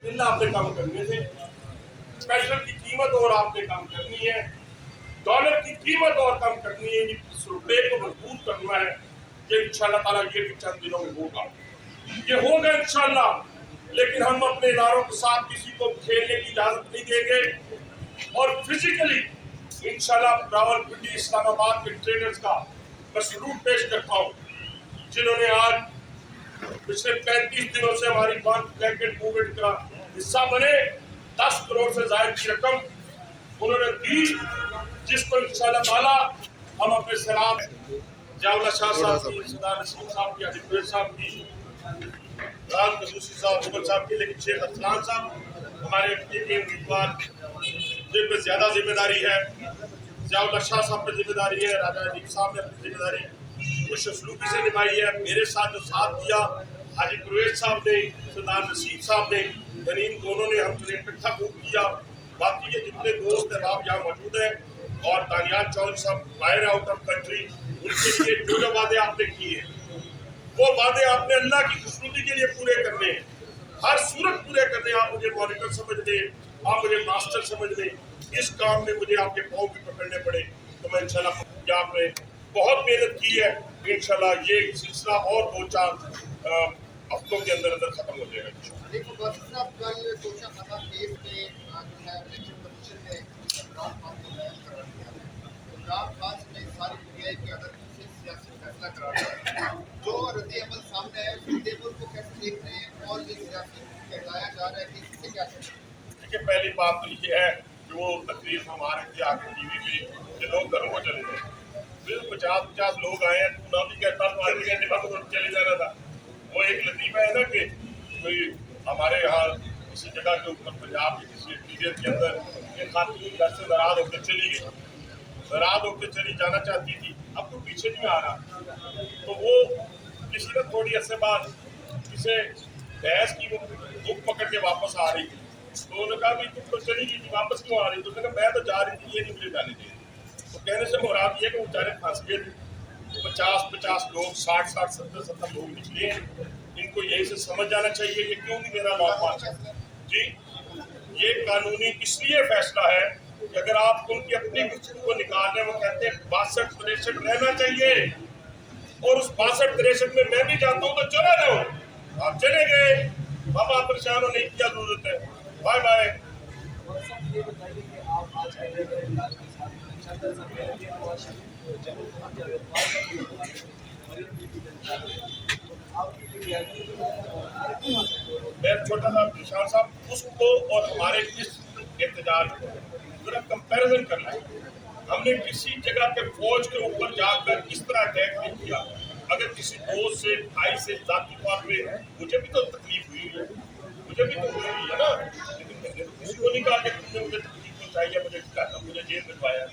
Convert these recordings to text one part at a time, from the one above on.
आपने कम करने थे, पेट्रोल की कीमत और आपने कम करनी है, डॉलर की कीमत और कम करनी है, इस रुपये को मजबूत करना है। ये इंशाल्लाह ताला ये भी चंद दिनों में होगा, ये होगा इंशाल्लाह। लेकिन हम अपने इदारों के साथ किसी को खेलने की इजाजत नहीं देंगे और फिजिकली इंशाल्लाह रावलपिंडी इस्लामाबाद के ट्रेडर्स का मैं सलूट पेश करता हूँ, जिन्होंने आज पिछले 35 दिनों से हमारी वन ब्लैंकेट मूवमेंट का हिस्सा बने। 10 करोड़ से ज्यादा की रकम उन्होंने दी, जिसको इंशाल्लाह ताला हम अपने सलाम जावला शाह साहब की, सरदार नसीम साहब की, आदित्य साहब की, राज कसूसी साहब, मुगल साहब की, लेकिन शेख अफसान साहब हमारे उम्मीदवार जिन पे ज्यादा जिम्मेदारी है, जावला शाह साहब पे जिम्मेदारी है, राजा अलीम साहब ने अपनी जिम्मेदारी कुछ सलूकी से निभाई है। मेरे साथ जो साथ दिया हाजी कुरैश साहब ने, सरदार नसीम साहब ने, यानी इन दोनों ने हमसे इकट्ठा खूब किया। बाकी के जितने दोस्त अहबाब यहाँ मौजूद हैं और दानियाल चौधरी साहब बाहर आउट ऑफ कंट्री, उनके लिए जो जो वादे आपने किए वो वादे आपने अल्लाह की खुशनुदी के लिए पूरे करने हैं, हर सूरत पूरे करने। आप मुझे मॉनिटर समझ लें, आप मुझे मास्टर समझ लें, इस काम में मुझे आपके पाँव भी पकड़ने पड़े तो मैं इंशाल्लाह आपने बहुत मेहनत की है। इंशाल्लाह ये सिलसिला और 2-4 हफ्तों के अंदर अंदर खत्म हो जाएगा। जो रद्द अमल सामने है को कैसे देखते हैं और ये सियासी कहलाया जा रहा है कि इससे क्या देखिए, पहली बात तो ये है कि वो तकलीफ हमारे थे आगे टीवी पे कि लोग घरों को चले गए, फिर 50 लोग आए हैं, ना भी कहता तो आगे घंटे बाद चले जाना था। वो एक लतीफ़ा है ना कि कोई हमारे यहाँ किसी जगह के ऊपर पंजाब के किसी एरिया के अंदर एक खातून घर से नाराज होकर चली गई, नाराज होकर चली जाना चाहती थी, अब तो पीछे नहीं आ रहा, तो वो किसी ने थोड़ी अर्से बाद किसे भैंस की वो बुक पकड़ के वापस आ रही थी, तो उन्होंने कहा भी तुम तो चली गई थी, वापस क्यों आ रही थी? तो उसने कहा मैं तो जा रही थी, ये नहीं मुझे जाने दिए। तो कहने से मुराद ये कि वो बेचारे फंस गए थे। 50 लोग, 60 70 लोग निकले, इनको यही से समझ जाना चाहिए कि क्यों नहीं मेरा लॉ पास जी। ये कानूनी इसलिए फैसला है कि अगर आप उनकी अपनी गुफ्तगू को निकाल रहे, वो कहते हैं 62-63 रहना चाहिए, और उस 62-63 में मैं भी जाता हूँ तो चला जाओ। आप चले गए, बाबा परेशान होने की क्या जरूरत है? Bye bye. मैं छोटा सा निशान साहब उसको और हमारे इस एहतजाज को पूरा कंपैरिजन करना है। हमने किसी जगह पे फौज के ऊपर जाकर इस तरह अटैक नहीं किया। अगर किसी दोस्त से, भाई से जाती तौर पे मुझे भी तो तकलीफ हुई है, मुझे भी तो हुई है ना, लेकिन उसको नहीं कहा कि तुमने मुझे तकलीफ पहुँचाई है, मुझे जेल भिजवाया।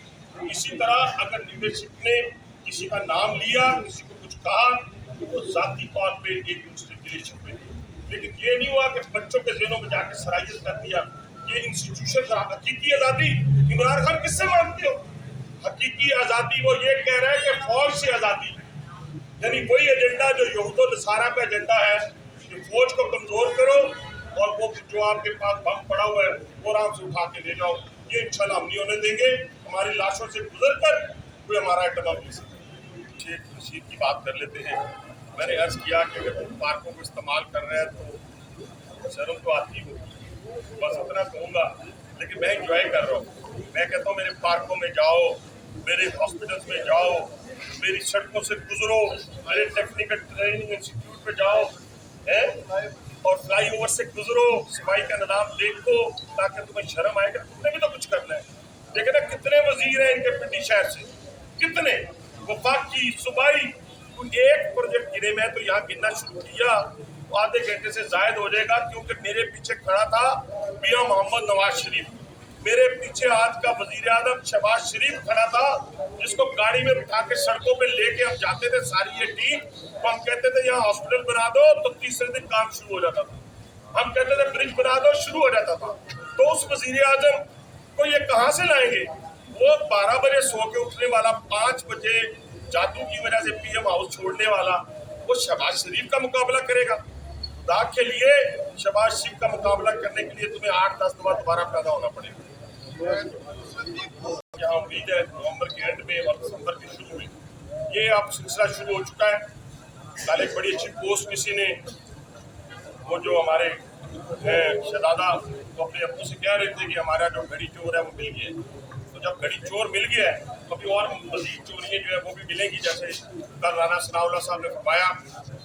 इसी तरह अगर लीडरशिप ने किसी का नाम लिया, किसी को कुछ कहा, तो जाती तौर पे एक दूसरे के लिए छिपे, लेकिन ये नहीं हुआ कि बच्चों के जेलों में जाकर सराइयत कर दिया। ये इंस्टीट्यूशन हकीकी आज़ादी इमरान खान किससे मांगते हो? हकीकी आज़ादी वो ये कह रहा है कि फौज से आज़ादी, यानी वही एजेंडा जो यहूद और नसारा का एजेंडा है कि फौज को कमजोर करो और वो जो आपके पास बम पड़ा हुआ है वो आराम से उठा के ले जाओ। ये इंशाल्लाह हम नहीं होने देंगे। हमारी लाशों से गुजर कर कोई हमारा आइटम आप ले सकते। शेख रशीद की बात कर लेते हैं। मैंने अर्ज किया कि अगर तुम पार्कों को इस्तेमाल कर रहे हैं तो शर्म तो आती होगी, बस इतना कहूँगा, लेकिन मैं इंजॉय कर रहा हूँ। मैं कहता हूँ मेरे पार्कों में जाओ, मेरे हॉस्पिटल्स में जाओ, मेरी सड़कों से गुजरो, मेरे टेक्निकल ट्रेनिंग इंस्टीट्यूट पे जाओ है, और फ्लाई ओवर से गुजरो, सफाई का निज़ाम देखो, ताकि तुम्हें शर्म आएगा। तुमने भी तो कुछ करना है। देखो ना कितने वजीर हैं इनके पिंडी शहर से, कितने वफाकी सूबाई, एक प्रोजेक्ट गिने। मैं तो यहाँ गिनना शुरू किया तो आधे घंटे से जायद हो जाएगा, क्योंकि मेरे पीछे खड़ा था मियां मोहम्मद नवाज शरीफ, मेरे पीछे आज का वजीर आजम शहबाज शरीफ खड़ा था, जिसको गाड़ी में बिठा के सड़कों पे लेके हम जाते थे सारी ये टीम। तो हम कहते थे यहाँ हॉस्पिटल बना दो, तो तीसरे दिन काम शुरू हो जाता था। हम कहते थे ब्रिज बना दो, शुरू हो जाता था। तो उस वजीर आजम को ये कहाँ से लाएंगे? वो 12 बजे सो के उठने वाला, 5 बजे जादू की वजह से पीएम हाउस छोड़ने वाला, वो शहबाज शरीफ का मुकाबला करेगा? खुदा के लिए शहबाज शरीफ का मुकाबला करने के लिए तुम्हें 8-10 दफा दोबारा पैदा होना पड़ेगा। यहाँ उम्मीद है नवंबर के एंड में और दिसंबर के शुरू में ये अब सिलसिला शुरू हो चुका है। कल एक बड़ी अच्छी पोस्ट किसी ने, वो जो हमारे शहजादा तो अपने अब्बू से कह रहे थे कि हमारा जो घड़ी चोर है वो मिल गया। तो जब घड़ी चोर मिल गया है तो अभी और मजीद चोरियाँ जो है वो भी मिलेंगी। जैसे कल राना सनाउल्लाह साहब ने फरमाया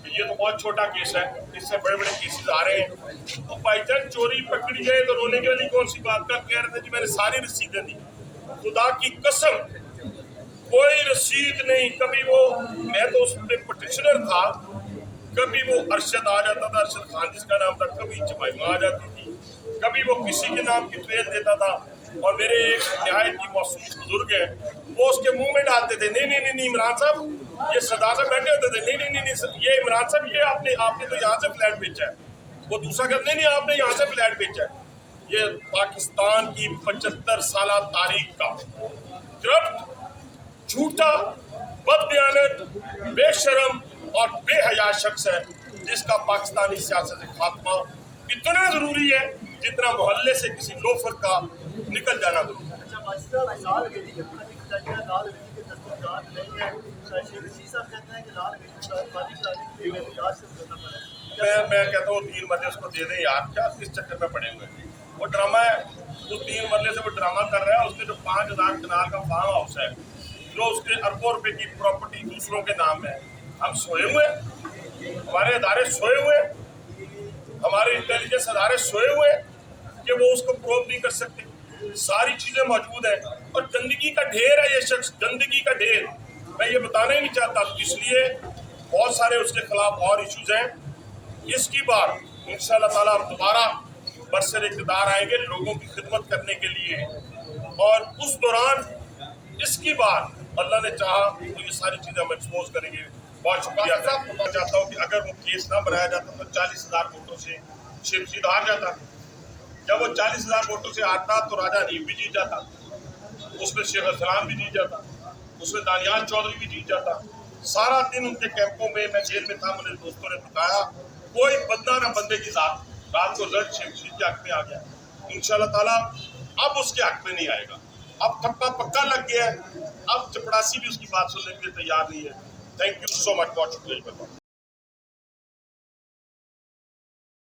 कि ये तो बहुत छोटा केस है, इससे बड़े बड़े केसेस आ रहे हैं। तो बाईचांस चोरी पकड़ी जाए तो रोने की वाली कौन सी बात। कल कह रहे थे जी मैंने सारी रसीदें दी, खुदा की कसम कोई रसीद नहीं। कभी वो, मैं तो उस पर पटिशनर था, कभी वो अरशद आ जाता था, अरशद खान जिसका नाम था, कभी जमाइमा आ जाती थी, कभी वो किसी के नाम की ट्रेल देता था। और मेरे एक नहायत की मौसूम बुजुर्ग है, वो उसके मुंह में डालते थे नहीं नहीं नहीं नहीं इमरान साहब, ये सरदार साहब बैठे होते थे नहीं नहीं नहीं नहीं ये इमरान साहब ये आपने तो यहाँ से फ्लैट बेचा है। वो दूसरा कहता नहीं नहीं आपने यहाँ से फ्लैट बेचा है। ये पाकिस्तान की 75 साल तारीख का करप्ट, झूठा, बददियानत, बेशरम और बेहया शख्स है जिसका पाकिस्तानी सियासत से खात्मा इतना जरूरी है जितना मोहल्ले से किसी लोफर का निकल जाना जरूरी है। मैं कहता हूँ 3 मरले उसको दे दें यार, क्या किस चक्कर में पड़े हुए हैं। वो ड्रामा है, वो 3 मरले से वो ड्रामा कर रहा है। उसके जो 5000 कनाल का फार्म हाउस है, जो उसके अरबों रुपए की प्रॉपर्टी दूसरों के नाम है, हम सोए हुए, हमारे अदारे सोए हुए, हमारे इंटेलिजेंस अदारे सोए हुए कि वो उसको प्रूव नहीं कर सकते। सारी चीजें मौजूद है और गंदगी का ढेर है ये शख्स, गंदगी का ढेर। मैं ये बताना ही नहीं चाहता, इसलिए बहुत सारे उसके खिलाफ और इश्यूज हैं। इसकी बार इंशाअल्लाह ताला हम दोबारा बरसर इक़्तिदार आएंगे लोगों की खिदमत करने के लिए, और उस दौरान इसकी बार अल्लाह ने चाहा तो ये सारी चीजें हम एक्सपोज करेंगे। बहुत शुक्रिया चाहता हूँ कि अगर वो केस ना बनाया जाता तो 40,000 वोटों से शेख रशीद हार जाता। जब वो 40,000 वोटों से हारता तो राजा नीम भी जीत जाता, उसमें शेख असलाम भी जीत जाता, उसमें दानियाल चौधरी भी जीत जाता। सारा दिन उनके कैंपों में मैं जेल में था, मेरे दोस्तों ने बताया कोई बंदा ना बंदे की रात को लड़ शेख रशीद के हक में आ गया। इंशाअल्लाह ताला अब उसके हक में नहीं आएगा। अब थप्पा पक्का लग गया है, अब चपड़ासी भी उसकी बात सुनने के लिए तैयार नहीं है। थैंक यू सो मच, बहुत शुक्रिया।